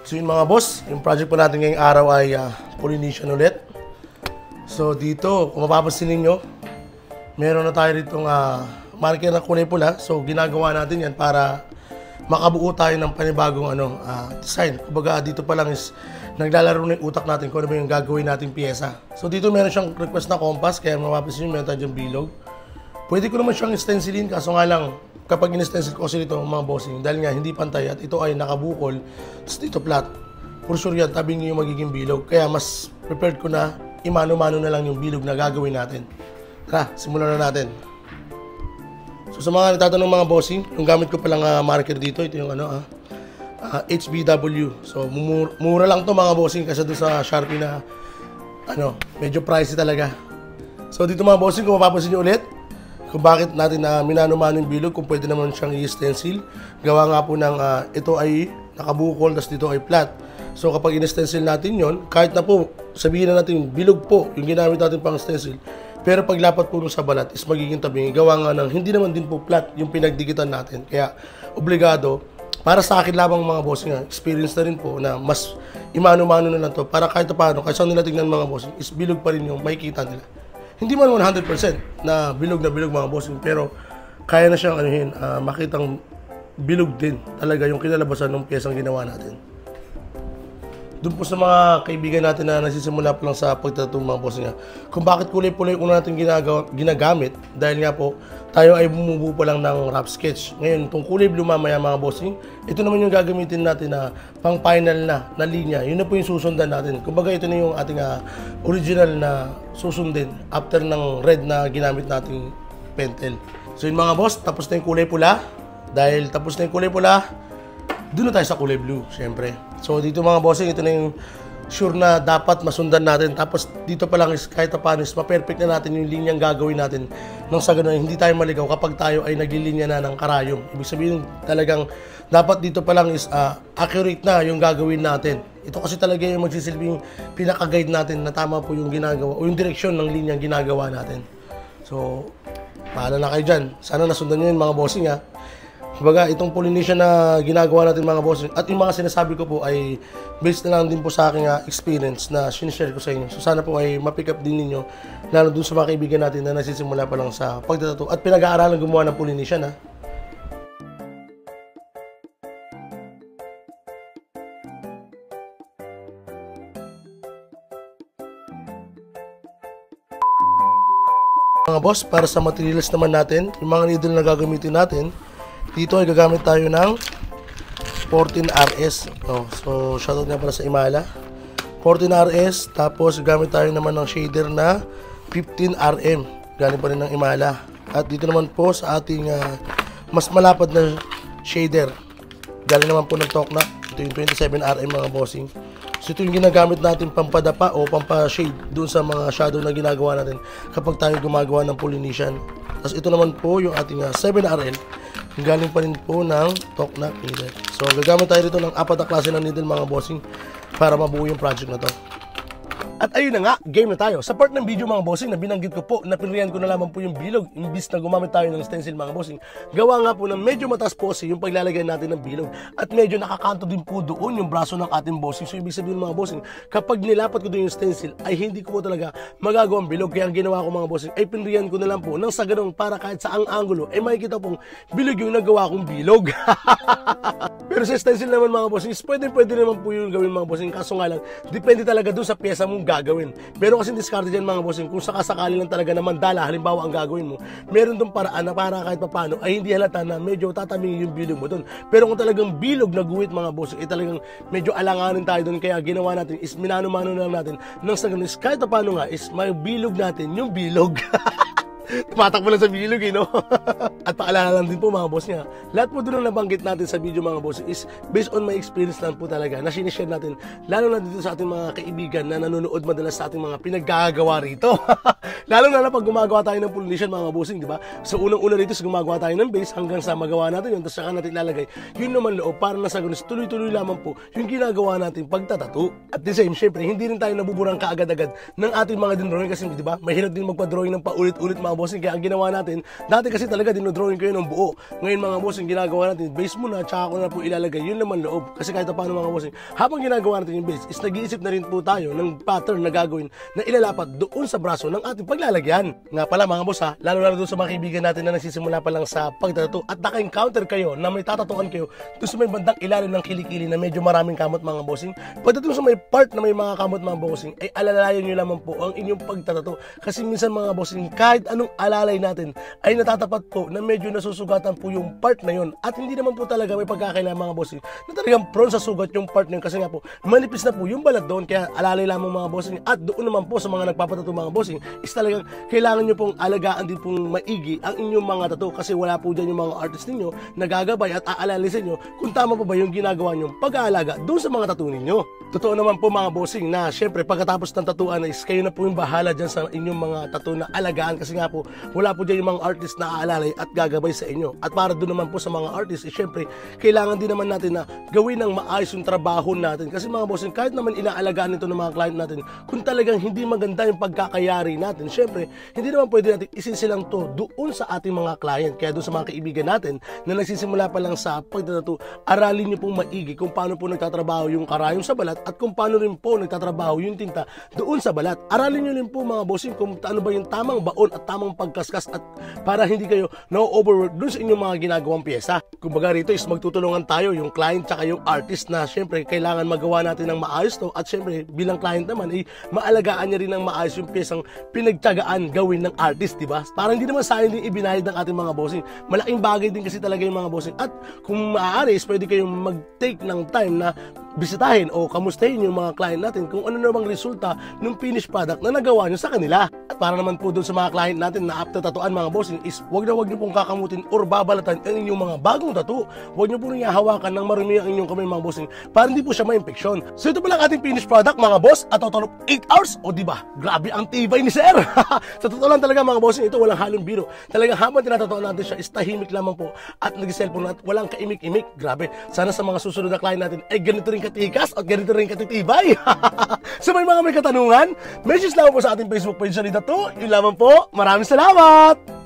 So yun mga boss, yung project po natin ngayong araw ay Polynesian ulit. So dito, kung mapapansin ninyo, meron na tayo ditong marker na kulay pula. So ginagawa natin yan para makabuo tayo ng panibagong design. Kumbaga dito pa lang is naglalaro na yung utak natin kung ano ba yung gagawin nating piyesa. So dito meron siyang request na compass, kaya mapapansin nyo meron tayo dyang bilog. Pwede ko naman siyang stencilin, kaso nga lang kapag in-stencil ko kasi dito mga bossing, dahil nga hindi pantay at ito ay nakabukol, tapos dito flat, for sure yan, tabing yung magiging bilog. Kaya mas prepared ko na imano-mano na lang yung bilog na gagawin natin. Tara, simulan na natin. So sa mga nagtatanong mga bossing, yung gamit ko palang marker dito, ito yung HBW. So mura lang to mga bossing kasi doon sa Sharpie na medyo pricey talaga. So dito mga bossing, kung mapapansin nyo ulit, kung bakit natin minano-mano yung bilog, kung pwede naman siyang i-stencil. Gawa nga po ng ito ay nakabukol, tapos dito ay flat. So kapag in-stencil natin yon, kahit na po sabihin na natin bilog po yung ginamit natin pang stencil, pero paglapat po sa balat is magiging tabing. Gawa nga ng hindi naman din po flat yung pinagdikitan natin. Kaya obligado, para sa akin lamang mga bossing, experience na rin po na mas imano-mano na lang to para kahit paano, kahit saan nila tingnan mga bossing, is bilog pa rin yung makikita nila. Hindi man 100% na bilog mga bossing, pero kaya na siyang makitang bilog din talaga yung kinalabasan ng piyesang ginawa natin. Doon po sa mga kaibigan natin na nagsisimula pa lang sa pagtattoo mga bossing, kung bakit kulay-pulay una natin ginagamit, dahil nga po tayo ay bumubuo pa lang ng rough sketch. Ngayon, itong kulay blue mamaya mga bossing, ito naman yung gagamitin natin na pang final na linya. Yun na po yung susundan natin. Kumbaga ito na yung ating original na susundin after ng red na ginamit nating pentel. So yun mga boss, tapos na yung kulay pula. Dahil tapos na yung kulay pula, doon na tayo sa kulay blue, syempre. So dito mga bossing, ito na yung sure na dapat masundan natin. Tapos dito pa lang is kahit paano is ma-perfect na natin yung linyang gagawin natin nang sa ganun hindi tayo maligaw kapag tayo ay naglilinya na ng karayom. Ibig sabihin talagang dapat dito pa lang is accurate na yung gagawin natin. Ito kasi talaga yung magsisilbing pinaka-guide natin na tama po yung ginagawa o yung direksyon ng linyang ginagawa natin. So, paala na kayo dyan. Sana nasundan nyo yun mga bossing Kumbaga, itong Polynesian na ginagawa natin mga bossing at yung mga sinasabi ko po ay based na lang din po sa aking experience na sinishare ko sa inyo. So sana po ay ma-pick up din ninyo lalo dun sa mga kaibigan natin na nagsisimula pa lang sa pagtatato at pinag-aaralan gumawa ng Polynesian Mga boss, para sa materials naman natin, yung mga needle na gagamitin natin, dito ay gagamit tayo ng 14RS. So, shoutout nga pala sa Imala. 14RS, tapos gagamit tayo naman ng shader na 15RM. Galing pa rin ng Imala. At dito naman po sa ating mas malapad na shader. Galing naman po ng Tokna. Ito yung 27RM mga bossing. So, ito yung ginagamit natin pampadapa o pampashade doon sa mga shadow na ginagawa natin kapag tayo gumagawa ng Polynesian. Tapos ito naman po yung ating 7RL. Galing pa rin po ng Tokna needle. So gagamit tayo dito ng 4 na klase ng needle mga bossing para mabuo yung project na to. At ayun na nga, game na tayo. Sa part ng video mga bossing na binanggit ko po, napinrihan ko na lamang po yung bilog imbis na gumamit tayo ng stencil mga bossing. Gawa nga po ng medyo mataas po yung paglalagay natin ng bilog at medyo nakakanto din po doon yung braso ng ating bossing. So ibig sabihin mga bossing, kapag nilapat ko doon yung stencil ay hindi ko po talaga magagawa ang bilog. Kaya ang ginawa ko mga bossing ay pinrihan ko na lang po nang sa ganun para kahit saang angulo ay makikita pong bilog yung nagawa kong bilog. Pero sa stencil naman mga bossing, pwede naman po yung gawin mga bossing. Kaso nga lang, depende talaga doon sa pyesa mong gagawin. Pero kasi discarded yan mga bossing, kung sakasakali lang talaga na mandala, halimbawa ang gagawin mo, meron doon paraan na para kahit papano ay hindi halata na medyo tatamingin yung bilog mo doon. Pero kung talagang bilog na guhit mga bossing, ay talagang medyo alanganin tayo doon. Kaya ginawa natin is minano-mano na lang natin nang sa ganun is kahit papano nga is may bilog natin yung bilog. Tumatakbo lang sa bilog no? At paalala lang din po mga boss niya, lahat po doon na nabanggit natin sa video mga boss is based on my experience lang po talaga na sinishare natin, lalo na dito sa ating mga kaibigan na nanonood madalas sa ating mga pinaggagawa rito. Lalo na pag gumagawa tayo ng Polynesian mga bossing, di ba? So unang-una rito is gumagawa tayo ng base hanggang sa magawa natin yun, tapos saka natin ilalagay yun naman loob para na sa ganun tuloy-tuloy lamang po yung ginagawa natin pagtatato. At the same, syempre, hindi rin tayo nabuburang kaagad-agad ng ating mga drawing kasi di ba? Mahirap din magpa-drawing ng paulit-ulit mga bossing. Kaya ang ginawa natin, dati kasi talaga dinodrawing ko yun ng buo. Ngayon mga bossing, ginagawa natin, base muna, tsaka ko na po ilalagay yun naman loob. Kasi kahit paano mga bossing, habang ginagawa natin yung base, is nag-iisip na rin po tayo ng pattern na gagawin na ilalapat doon sa braso ng ating paglalagyan. Nga pala mga boss ha, lalo doon sa mga kaibigan natin na nagsisimula pa lang sa pagtatato at naka-encounter kayo na may tatatuan kayo doon sa may bandang ilalim ng kilikili na medyo maraming kamot mga bossing. Pagdating sa may part na may mga kamot mga bossing, ay alalayan nyo lamang po ang inyong pagtatato. Kasi minsan mga bossing, kahit anong alalay natin ay natatapat po na medyo nasusugatan po yung part na yon. At hindi naman po talaga may pagkakailangan mga bossing na talagang prone sa sugat yung part na yun. Kasi nga po, manipis na po yung balat doon. Kaya alalay lamang mga bossing. At doon naman po sa mga nagpapatato mga bossing, is talagang kailangan nyo pong alagaan din pong maigi ang inyong mga tato. Kasi wala po dyan yung mga artist ninyo na gagabay at aalala sa inyo kung tama pa ba yung ginagawa nyo pag-aalaga doon sa mga tattoo ninyo. Totoo naman po mga bossing na syempre pagkatapos ng tatuan is kayo na po yung bahala dyan sa inyong mga tattoo na alagaan. Kasi nga po wala po dyan yung mga artist na aalalay at gagabay sa inyo. At para doon naman po sa mga artist is syempre kailangan din naman natin na gawin ng maayos yung trabaho natin. Kasi mga bossing, kahit naman inaalagaan ito ng mga client natin, kung talagang hindi maganda yung pagkakayari natin, syempre hindi naman pwede natin isisilang to doon sa ating mga client. Kaya doon sa mga kaibigan natin na nagsisimula pa lang sa pagtatato, aralin niyo pong maigi kung paano po nagtatrabaho yung karayom sa balat at kung paano rin po nagtatrabaho yung tinta doon sa balat. Aralin niyo rin po mga bossing kung ano ba yung tamang baon at tamang pagkaskas at para hindi kayo na-overwork doon sa inyong mga ginagawang pyesa. Kumbaga rito is magtutulungan tayo, yung client tsaka yung artist, na syempre kailangan magawa natin ng maayos to at syempre bilang client naman ay maalagaan niya rin ng maayos yung pyesang pinagtiyagaan gawin ng artist, diba? Parang hindi naman sayang din ibinayad ng ating mga bossing. Malaking bagay din kasi talaga yung mga bossing. At kung maaari is pwede kayong mag-take ng time na bisitahin o kamustahin yung mga client natin kung ano na bang resulta ng finished product na nagawa nyo sa kanila. At para naman po doon sa mga client natin na after tatuan mga bossing is wag nyo pong kakamutin or babalatan ang inyong mga bagong tattoo. Wag nyo po rin hawakan ng marumi ang inyong kamay mga bossing para hindi po siya ma-infection. So ito pa lang ating finished product mga boss at total of 8 hours. O diba? Grabe ang tibay ni sir. Sa totoo lang talaga mga bossing, ito walang halong biro. Talagang habang tinatatuan natin siya is tahimik lamang po at nag-cellphone natin, walang kaimik-imik. Grabe. Sana sa mga susunod na client natin ay ganito rin katikas at ganito rin katitibay. So may mga may katanungan, message lang po sa ating Facebook page sa Lida to. Yun lamang po. Maraming salamat!